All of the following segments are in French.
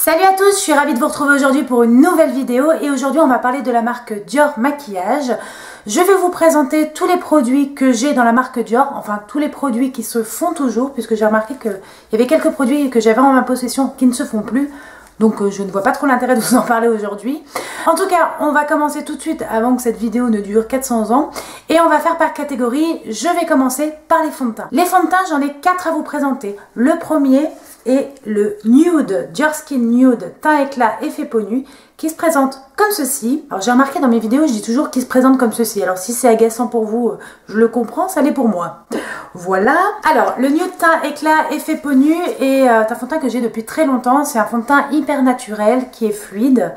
Salut à tous, je suis ravie de vous retrouver aujourd'hui pour une nouvelle vidéo et aujourd'hui on va parler de la marque Dior Maquillage. Je vais vous présenter tous les produits que j'ai dans la marque Dior, enfin tous les produits qui se font toujours puisque j'ai remarqué qu'il y avait quelques produits que j'avais en ma possession qui ne se font plus. Donc je ne vois pas trop l'intérêt de vous en parler aujourd'hui. En tout cas, on va commencer tout de suite avant que cette vidéo ne dure 400 ans. Et on va faire par catégorie. Je vais commencer par les fonds de teint. Les fonds de teint, j'en ai 4 à vous présenter. Le premier est le Nude, Dior Skin Nude, teint éclat effet peau nue, qui se présente comme ceci. Alors j'ai remarqué dans mes vidéos, je dis toujours qu'il se présente comme ceci. Alors si c'est agaçant pour vous, je le comprends, ça l'est pour moi. Voilà. Alors le Nude teint éclat effet peau nue est un fond de teint que j'ai depuis très longtemps. C'est un fond de teint hyper naturel qui est fluide.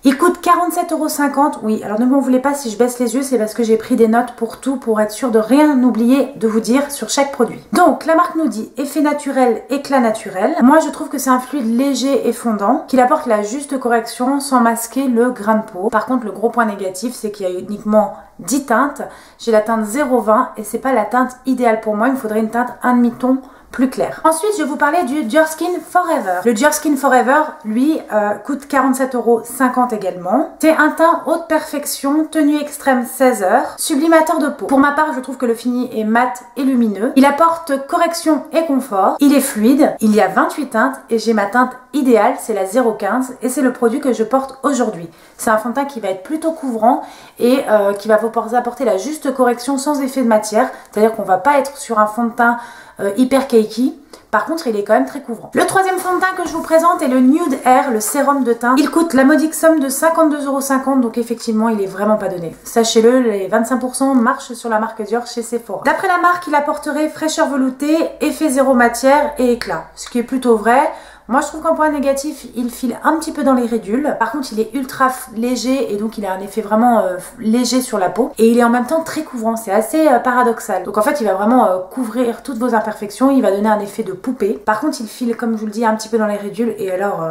Il coûte 47,50 €. Oui, alors ne m'en voulez pas si je baisse les yeux, c'est parce que j'ai pris des notes pour tout, pour être sûr de rien oublier de vous dire sur chaque produit. Donc, la marque nous dit effet naturel, éclat naturel. Moi, je trouve que c'est un fluide léger et fondant, qu'il apporte la juste correction sans masquer le grain de peau. Par contre, le gros point négatif, c'est qu'il y a uniquement 10 teintes. J'ai la teinte 0,20 et c'est pas la teinte idéale pour moi. Il me faudrait une teinte 1,5 ton plus clair. Ensuite, je vais vous parler du Dior Skin Forever. Le Dior Skin Forever, lui, coûte 47,50 € également. C'est un teint haute perfection, tenue extrême 16 heures, sublimateur de peau. Pour ma part, je trouve que le fini est mat et lumineux. Il apporte correction et confort. Il est fluide. Il y a 28 teintes et j'ai ma teinte idéale, c'est la 0,15 et c'est le produit que je porte aujourd'hui. C'est un fond de teint qui va être plutôt couvrant et qui va vous apporter la juste correction sans effet de matière. C'est-à-dire qu'on va pas être sur un fond de teint hyper cakey. Par contre, il est quand même très couvrant. Le troisième fond de teint que je vous présente est le Nude Air, le sérum de teint. Il coûte la modique somme de 52,50 €, donc effectivement, il est vraiment pas donné. Sachez-le, les 25% marchent sur la marque Dior chez Sephora. D'après la marque, il apporterait fraîcheur veloutée, effet zéro matière et éclat, ce qui est plutôt vrai. Moi, je trouve qu'en point négatif, il file un petit peu dans les ridules. Par contre, il est ultra léger et donc il a un effet vraiment léger sur la peau. Et il est en même temps très couvrant, c'est assez paradoxal. Donc en fait, il va vraiment couvrir toutes vos imperfections. Il va donner un effet de poupée. Par contre, il file, comme je vous le dis, un petit peu dans les ridules. Et alors...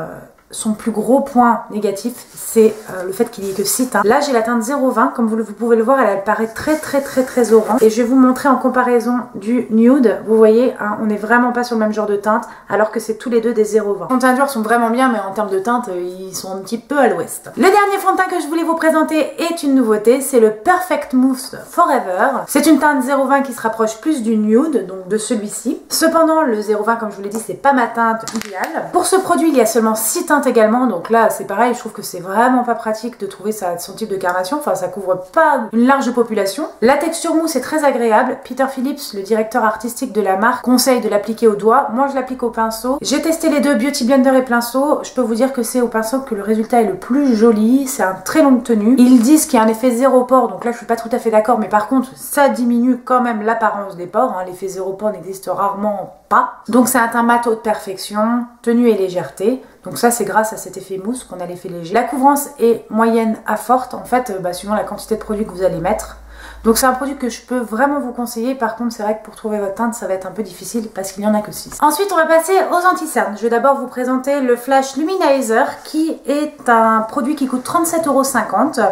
son plus gros point négatif, c'est le fait qu'il n'y ait que 6 teintes. Là, j'ai la teinte 0,20. Comme vous pouvez le voir, elle paraît très orange. Et je vais vous montrer en comparaison du Nude. Vous voyez, hein, on n'est vraiment pas sur le même genre de teinte, alors que c'est tous les deux des 0,20. Les fonds de teint Dior sont vraiment bien, mais en termes de teinte, ils sont un petit peu à l'ouest. Le dernier fond de teint que je voulais vous présenter est une nouveauté. C'est le Perfect Mousse Forever. C'est une teinte 0,20 qui se rapproche plus du Nude, donc de celui-ci. Cependant, le 0,20, comme je vous l'ai dit, c'est pas ma teinte idéale. Pour ce produit, il y a seulement 6 teintes également, donc là c'est pareil, je trouve que c'est vraiment pas pratique de trouver son type de carnation, enfin ça couvre pas une large population. La texture mousse est très agréable. Peter Phillips, le directeur artistique de la marque, conseille de l'appliquer au doigt. Moi je l'applique au pinceau. J'ai testé les deux, Beauty Blender et pinceau. Je peux vous dire que c'est au pinceau que le résultat est le plus joli. C'est un très longue tenue. Ils disent qu'il y a un effet zéro pore, donc là je suis pas tout à fait d'accord, mais par contre ça diminue quand même l'apparence des pores, hein. L'effet zéro pore n'existe rarement pas. Donc c'est un teint mat haute perfection, tenue et légèreté. Donc ça c'est grâce à cet effet mousse qu'on a l'effet léger. La couvrance est moyenne à forte en fait, suivant la quantité de produit que vous allez mettre. Donc c'est un produit que je peux vraiment vous conseiller. Par contre c'est vrai que pour trouver votre teinte ça va être un peu difficile parce qu'il n'y en a que 6. Ensuite on va passer aux anti-cernes. Je vais d'abord vous présenter le Flash Luminizer qui est un produit qui coûte 37,50 €.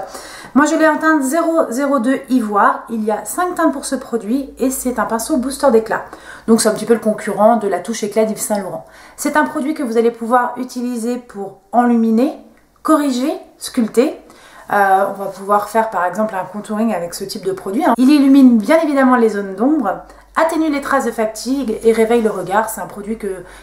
Moi je l'ai en teinte 002 ivoire. Il y a 5 teintes pour ce produit et c'est un pinceau booster d'éclat. Donc c'est un petit peu le concurrent de la touche éclat d'Yves Saint Laurent. C'est un produit que vous allez pouvoir utiliser pour enluminer, corriger, sculpter. On va pouvoir faire par exemple un contouring avec ce type de produit. Il illumine bien évidemment les zones d'ombre, atténue les traces de fatigue et réveille le regard. C'est un produit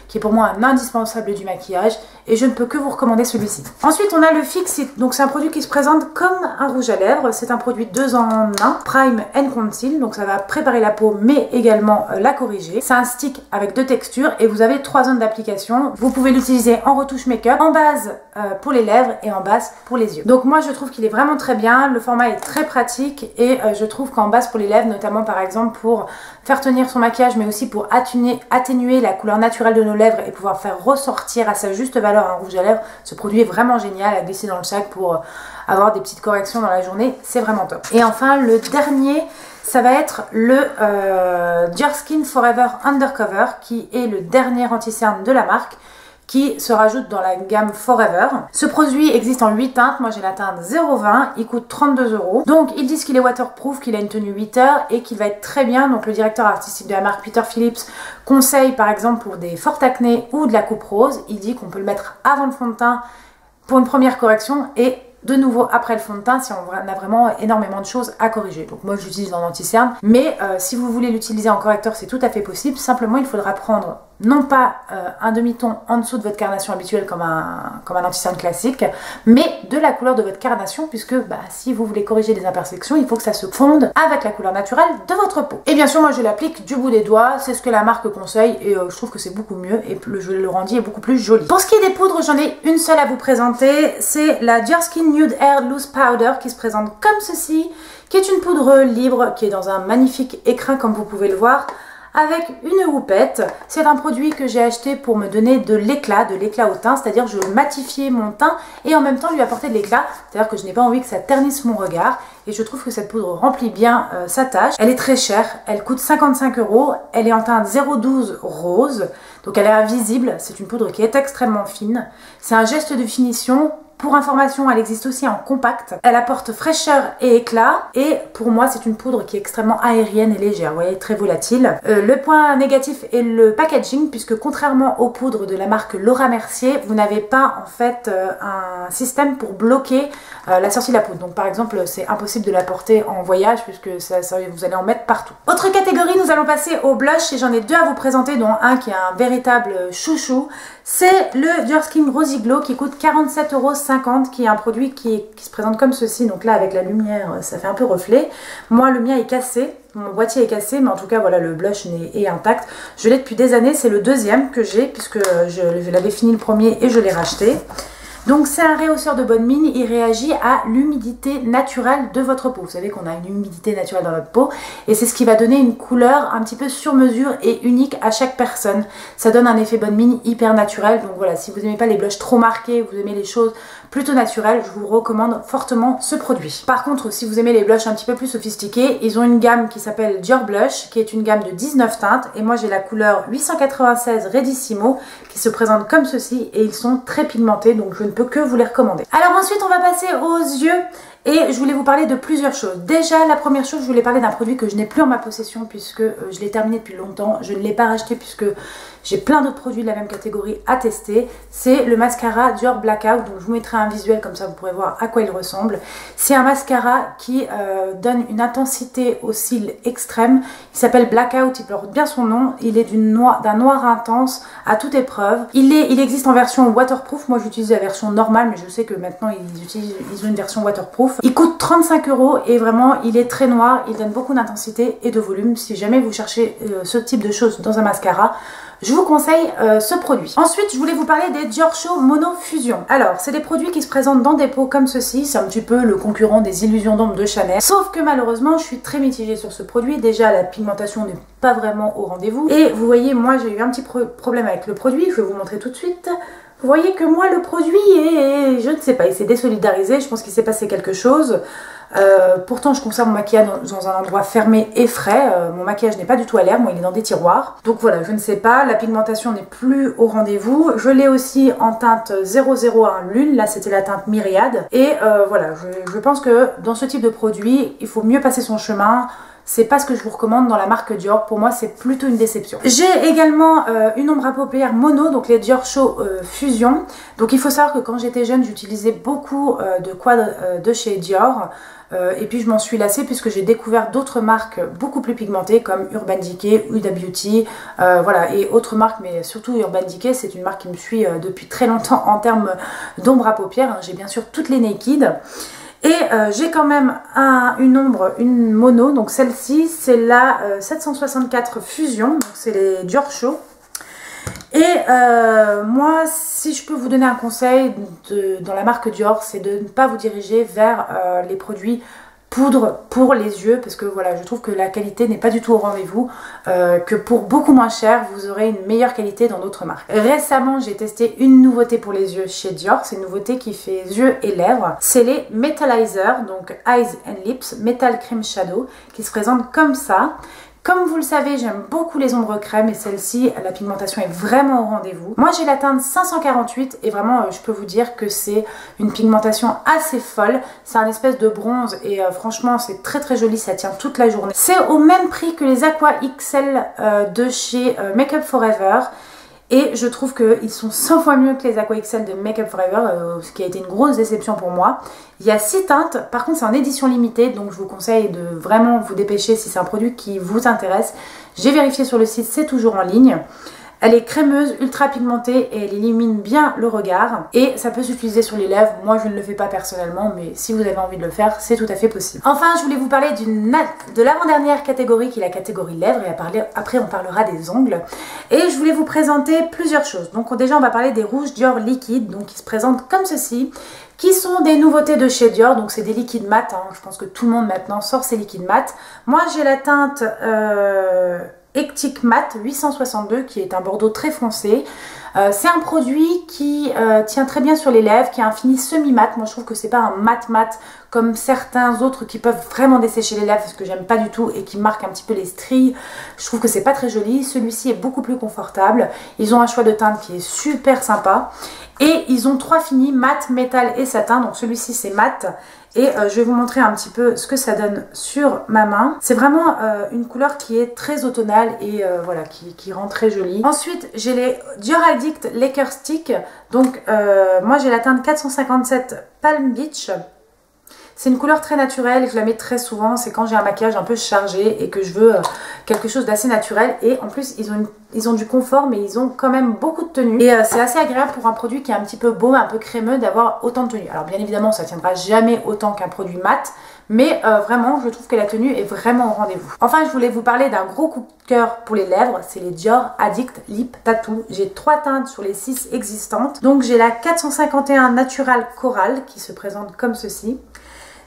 qui est pour moi un indispensable du maquillage et je ne peux que vous recommander celui-ci. Ensuite on a le Fix It, donc c'est un produit qui se présente comme un rouge à lèvres. C'est un produit 2 en 1, Prime and Conceal, donc ça va préparer la peau mais également la corriger. C'est un stick avec 2 textures et vous avez 3 zones d'application. Vous pouvez l'utiliser en retouche make-up, en base pour les lèvres et en base pour les yeux. Donc moi je trouve qu'il est vraiment très bien, le format est très pratique et je trouve qu'en base pour les lèvres, notamment par exemple pour faire tenir son maquillage mais aussi pour atténuer la couleur naturelle de nos lèvres et pouvoir faire ressortir à sa juste valeur un rouge à lèvres, ce produit est vraiment génial à glisser dans le sac pour avoir des petites corrections dans la journée, c'est vraiment top. Et enfin le dernier, ça va être le Dior Skin Forever Undercover qui est le dernier anti-cerne de la marque. qui se rajoute dans la gamme Forever. Ce produit existe en 8 teintes, moi j'ai la teinte 0,20, il coûte 32 €. Donc ils disent qu'il est waterproof, qu'il a une tenue 8 heures et qu'il va être très bien. Donc le directeur artistique de la marque Peter Phillips conseille par exemple pour des fortes acné ou de la coupe rose, il dit qu'on peut le mettre avant le fond de teint pour une première correction et de nouveau après le fond de teint si on a vraiment énormément de choses à corriger. Donc moi je l'utilise en anti-cerne, mais si vous voulez l'utiliser en correcteur c'est tout à fait possible. Simplement il faudra prendre non pas un demi-ton en dessous de votre carnation habituelle comme un anti-cerne classique, mais de la couleur de votre carnation, puisque si vous voulez corriger des imperfections, il faut que ça se fonde avec la couleur naturelle de votre peau. Et bien sûr, moi je l'applique du bout des doigts, c'est ce que la marque conseille, et je trouve que c'est beaucoup mieux, et le rendu est beaucoup plus joli. Pour ce qui est des poudres, j'en ai une seule à vous présenter, c'est la Dior Skin Nude Air Loose Powder, qui se présente comme ceci, qui est une poudre libre, qui est dans un magnifique écrin comme vous pouvez le voir, avec une houppette. C'est un produit que j'ai acheté pour me donner de l'éclat au teint, c'est-à-dire je veux matifier mon teint et en même temps lui apporter de l'éclat, c'est-à-dire que je n'ai pas envie que ça ternisse mon regard, et je trouve que cette poudre remplit bien sa tâche. Elle est très chère, elle coûte 55 €, elle est en teinte 0,12 rose, donc elle est invisible, c'est une poudre qui est extrêmement fine, c'est un geste de finition. Pour information, elle existe aussi en compact. Elle apporte fraîcheur et éclat. Et pour moi, c'est une poudre qui est extrêmement aérienne et légère. Vous voyez, très volatile. Le point négatif est le packaging, puisque contrairement aux poudres de la marque Laura Mercier, vous n'avez pas en fait un système pour bloquer la sortie de la poudre. Donc par exemple, c'est impossible de la porter en voyage, puisque vous allez en mettre partout. Autre catégorie, nous allons passer au blush. Et j'en ai deux à vous présenter, dont un qui est un véritable chouchou. C'est le Dior Skin Rosy Glow qui coûte 47,50 €, qui est un produit qui se présente comme ceci. Donc là, avec la lumière, ça fait un peu reflet. Moi, le mien est cassé. Mon boîtier est cassé, mais en tout cas, voilà, le blush est intact. Je l'ai depuis des années. C'est le deuxième que j'ai, puisque je l'avais fini le premier et je l'ai racheté. Donc c'est un rehausseur de bonne mine, il réagit à l'humidité naturelle de votre peau. Vous savez qu'on a une humidité naturelle dans notre peau et c'est ce qui va donner une couleur un petit peu sur mesure et unique à chaque personne. Ça donne un effet bonne mine hyper naturel. Donc voilà, si vous n'aimez pas les blushs trop marqués, vous aimez les choses plutôt naturelles, je vous recommande fortement ce produit. Par contre, si vous aimez les blushs un petit peu plus sophistiqués, ils ont une gamme qui s'appelle Dior Blush, qui est une gamme de 19 teintes. Et moi j'ai la couleur 896 Redissimo qui se présente comme ceci et ils sont très pigmentés, donc je ne peux que vous les recommander. Alors ensuite on va passer aux yeux et je voulais vous parler de plusieurs choses. Déjà la première chose, je voulais parler d'un produit que je n'ai plus en ma possession puisque je l'ai terminé depuis longtemps. Je ne l'ai pas racheté puisque j'ai plein d'autres produits de la même catégorie à tester. C'est le mascara Dior Blackout, donc je vous mettrai un visuel comme ça vous pourrez voir à quoi il ressemble. C'est un mascara qui donne une intensité aux cils extrême. Il s'appelle Blackout, il porte bien son nom. Il est d'un noir intense à toute épreuve. Il existe en version waterproof. Moi j'utilise la version normale, mais je sais que maintenant ils ont une version waterproof. Il coûte 35 € et vraiment il est très noir. Il donne beaucoup d'intensité et de volume. Si jamais vous cherchez ce type de choses dans un mascara, je vous conseille ce produit. Ensuite, je voulais vous parler des Dior Show Mono Fusion. Alors, c'est des produits qui se présentent dans des pots comme ceci. C'est un petit peu le concurrent des Illusions d'ombre de Chanel. Sauf que malheureusement, je suis très mitigée sur ce produit. Déjà, la pigmentation n'est pas vraiment au rendez-vous. Et vous voyez, moi, j'ai eu un petit problème avec le produit. Je vais vous montrer tout de suite. Vous voyez que moi, le produit est... Je ne sais pas, il s'est désolidarisé. Je pense qu'il s'est passé quelque chose. Pourtant je conserve mon maquillage dans un endroit fermé et frais. Mon maquillage n'est pas du tout à l'air, moi il est dans des tiroirs. Donc voilà, je ne sais pas, la pigmentation n'est plus au rendez-vous. Je l'ai aussi en teinte 001 Lune, là c'était la teinte Myriade. Et voilà, je pense que dans ce type de produit, il faut mieux passer son chemin. C'est pas ce que je vous recommande dans la marque Dior. Pour moi, c'est plutôt une déception. J'ai également une ombre à paupières mono, donc les Dior Show Fusion. Donc il faut savoir que quand j'étais jeune, j'utilisais beaucoup de quadres de chez Dior. Et puis je m'en suis lassée puisque j'ai découvert d'autres marques beaucoup plus pigmentées comme Urban Decay, Huda Beauty, voilà, et autres marques, mais surtout Urban Decay, c'est une marque qui me suit depuis très longtemps en termes d'ombre à paupières. J'ai bien sûr toutes les Naked. Et j'ai quand même une mono, donc celle-ci c'est la 764 Fusion, donc c'est les Dior Show. Et moi, si je peux vous donner un conseil dans la marque Dior, c'est de ne pas vous diriger vers les produits poudre pour les yeux, parce que voilà, je trouve que la qualité n'est pas du tout au rendez-vous, que pour beaucoup moins cher vous aurez une meilleure qualité dans d'autres marques. Récemment j'ai testé une nouveauté pour les yeux chez Dior, c'est une nouveauté qui fait yeux et lèvres, c'est les Metalizer, donc Eyes and Lips Metal Cream Shadow, qui se présente comme ça, Comme vous le savez, j'aime beaucoup les ombres crème et celle-ci, la pigmentation est vraiment au rendez-vous. Moi j'ai la teinte 548 et vraiment je peux vous dire que c'est une pigmentation assez folle. C'est un espèce de bronze et franchement c'est très très joli, ça tient toute la journée. C'est au même prix que les Aqua XL de chez Make Up For Ever. Et je trouve qu'ils sont 100 fois mieux que les Aqua XL de Make Up For Ever, ce qui a été une grosse déception pour moi. Il y a 6 teintes, par contre c'est en édition limitée, donc je vous conseille de vraiment vous dépêcher si c'est un produit qui vous intéresse. J'ai vérifié sur le site, c'est toujours en ligne. Elle est crémeuse, ultra pigmentée et elle illumine bien le regard. Et ça peut s'utiliser sur les lèvres. Moi je ne le fais pas personnellement, mais si vous avez envie de le faire, c'est tout à fait possible. Enfin, je voulais vous parler de l'avant-dernière catégorie qui est la catégorie lèvres. Et après on parlera des ongles. Et je voulais vous présenter plusieurs choses. Donc déjà on va parler des rouges Dior liquides, donc qui se présentent comme ceci, qui sont des nouveautés de chez Dior. Donc c'est des liquides mat, hein. Je pense que tout le monde maintenant sort ses liquides mat. Moi j'ai la teinte... Hectic Matte 862 qui est un bordeaux très foncé. C'est un produit qui tient très bien sur les lèvres, qui a un fini semi-mat. Moi je trouve que c'est pas un mat comme certains autres qui peuvent vraiment dessécher les lèvres, ce que j'aime pas du tout et qui marquent un petit peu les stries. Je trouve que c'est pas très joli. Celui-ci est beaucoup plus confortable. Ils ont un choix de teinte qui est super sympa. Et ils ont 3 finis, mat, métal et satin. Donc celui-ci c'est mat. Et je vais vous montrer un petit peu ce que ça donne sur ma main. C'est vraiment une couleur qui est très automnale et voilà, qui rend très jolie. Ensuite, j'ai les Dior Addict Laker Stick. Donc moi j'ai la teinte 457 Palm Beach. C'est une couleur très naturelle, je la mets très souvent, c'est quand j'ai un maquillage un peu chargé et que je veux quelque chose d'assez naturel. Et en plus, ils ont du confort, mais ils ont quand même beaucoup de tenue. Et c'est assez agréable pour un produit qui est un petit peu beau, un peu crémeux, d'avoir autant de tenue. Alors bien évidemment, ça ne tiendra jamais autant qu'un produit mat, mais vraiment, je trouve que la tenue est vraiment au rendez-vous. Enfin, je voulais vous parler d'un gros coup de cœur pour les lèvres, c'est les Dior Addict Lip Tattoo. J'ai 3 teintes sur les 6 existantes. Donc j'ai la 451 Natural Coral qui se présente comme ceci.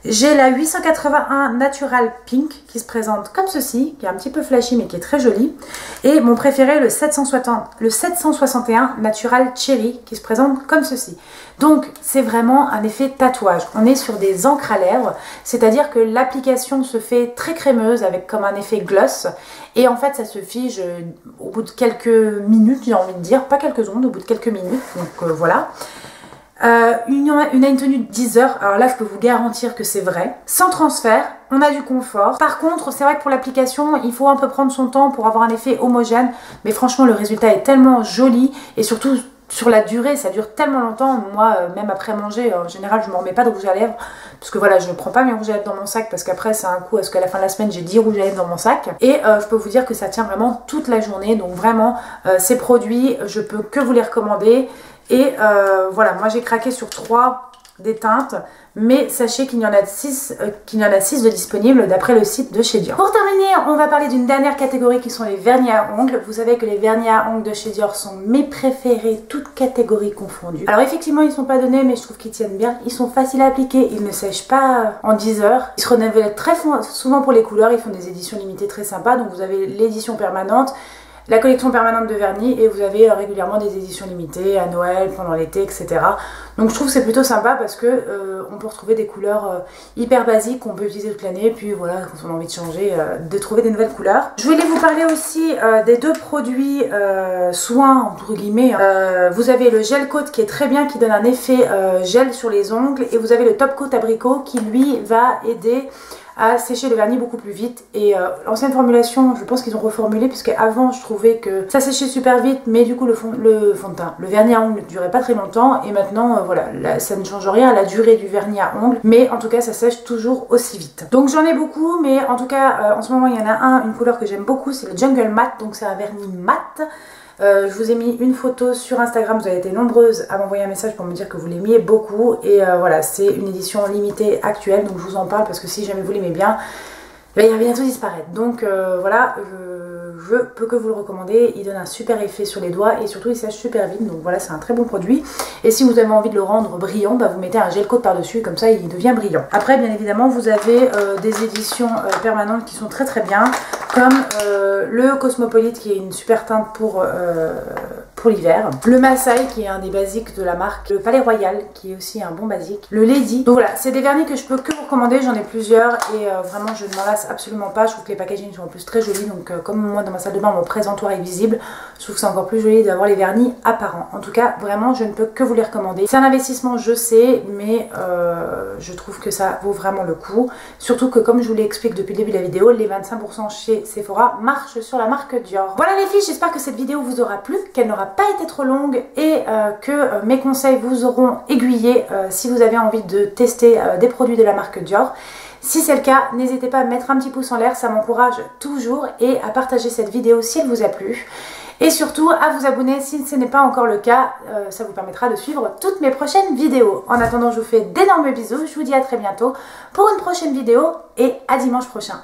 J'ai la 881 Natural Pink qui se présente comme ceci, qui est un petit peu flashy mais qui est très jolie. Et mon préféré, le 761 Natural Cherry qui se présente comme ceci. Donc c'est vraiment un effet tatouage. On est sur des encres à lèvres, c'est-à-dire que l'application se fait très crémeuse avec comme un effet gloss. Et en fait ça se fige au bout de quelques minutes, j'ai envie de dire, pas quelques secondes, au bout de quelques minutes. Donc voilà. Une a une tenue de 10 heures, alors là je peux vous garantir que c'est vrai. Sans transfert, on a du confort. Par contre, c'est vrai que pour l'application, il faut un peu prendre son temps pour avoir un effet homogène. Mais franchement, le résultat est tellement joli et surtout sur la durée, ça dure tellement longtemps. Moi, même après manger, en général, je ne me remets pas de rouge à lèvres. Parce que voilà, je ne prends pas mes rouges à lèvres dans mon sac parce qu'après, c'est un coup à ce qu'à la fin de la semaine, j'ai 10 rouges à lèvres dans mon sac. Et je peux vous dire que ça tient vraiment toute la journée. Donc vraiment, ces produits, je peux que vous les recommander. Et voilà, moi j'ai craqué sur 3 des teintes, mais sachez qu'il y en a 6 de disponibles d'après le site de chez Dior. Pour terminer, on va parler d'une dernière catégorie qui sont les vernis à ongles. Vous savez que les vernis à ongles de chez Dior sont mes préférés, toutes catégories confondues. Alors effectivement, ils ne sont pas donnés, mais je trouve qu'ils tiennent bien. Ils sont faciles à appliquer, ils ne sèchent pas en 10 heures. Ils se renouvellent très souvent pour les couleurs, ils font des éditions limitées très sympas. Donc vous avez l'édition permanente, la collection permanente de vernis et vous avez régulièrement des éditions limitées à Noël, pendant l'été, etc. Donc je trouve que c'est plutôt sympa parce que on peut retrouver des couleurs hyper basiques qu'on peut utiliser toute l'année. Puis voilà, quand on a envie de changer, de trouver des nouvelles couleurs. Je voulais vous parler aussi des 2 produits soins, entre guillemets. Vous avez le gel coat qui est très bien, qui donne un effet gel sur les ongles. Et vous avez le top coat abricot qui lui va aider à sécher le vernis beaucoup plus vite. Et l'ancienne formulation, je pense qu'ils ont reformulé, puisque avant je trouvais que ça séchait super vite, mais du coup le fond de teint, le vernis à ongles ne durait pas très longtemps. Et maintenant voilà, là, ça ne change rien à la durée du vernis à ongles, mais en tout cas ça sèche toujours aussi vite. Donc j'en ai beaucoup, mais en tout cas en ce moment il y en a une couleur que j'aime beaucoup, c'est le Jungle Matte. Donc c'est un vernis mat. Je vous ai mis une photo sur Instagram, vous avez été nombreuses à m'envoyer un message pour me dire que vous l'aimiez beaucoup. Et voilà, c'est une édition limitée actuelle, donc je vous en parle parce que si jamais vous l'aimez bien, il va bientôt disparaître. Donc voilà, je peux que vous le recommander. Il donne un super effet sur les doigts et surtout il sèche super vite. Donc voilà, c'est un très bon produit. Et si vous avez envie de le rendre brillant, bah, vous mettez un gel coat par-dessus, comme ça il devient brillant. Après, bien évidemment, vous avez des éditions permanentes qui sont très très bien, comme le Cosmopolite qui est une super teinte pour pour l'hiver. Le Masai qui est un des basiques de la marque. Le Palais Royal qui est aussi un bon basique. Le Lady. Donc voilà, c'est des vernis que je peux que vous recommander. J'en ai plusieurs et vraiment je ne m'en lasse absolument pas. Je trouve que les packaging sont en plus très jolis. Donc comme moi dans ma salle de bain mon présentoir est visible, je trouve que c'est encore plus joli d'avoir les vernis apparents. En tout cas vraiment je ne peux que vous les recommander. C'est un investissement je sais, mais je trouve que ça vaut vraiment le coup. Surtout que comme je vous l'explique depuis le début de la vidéo, les 25% chez Sephora marchent sur la marque Dior. Voilà les filles, j'espère que cette vidéo vous aura plu, qu'elle n'aura pas été trop longue et que mes conseils vous auront aiguillé si vous avez envie de tester des produits de la marque Dior. Si c'est le cas, n'hésitez pas à mettre un petit pouce en l'air, ça m'encourage toujours, et à partager cette vidéo si elle vous a plu. Et surtout à vous abonner si ce n'est pas encore le cas, ça vous permettra de suivre toutes mes prochaines vidéos. En attendant, je vous fais d'énormes bisous, je vous dis à très bientôt pour une prochaine vidéo et à dimanche prochain.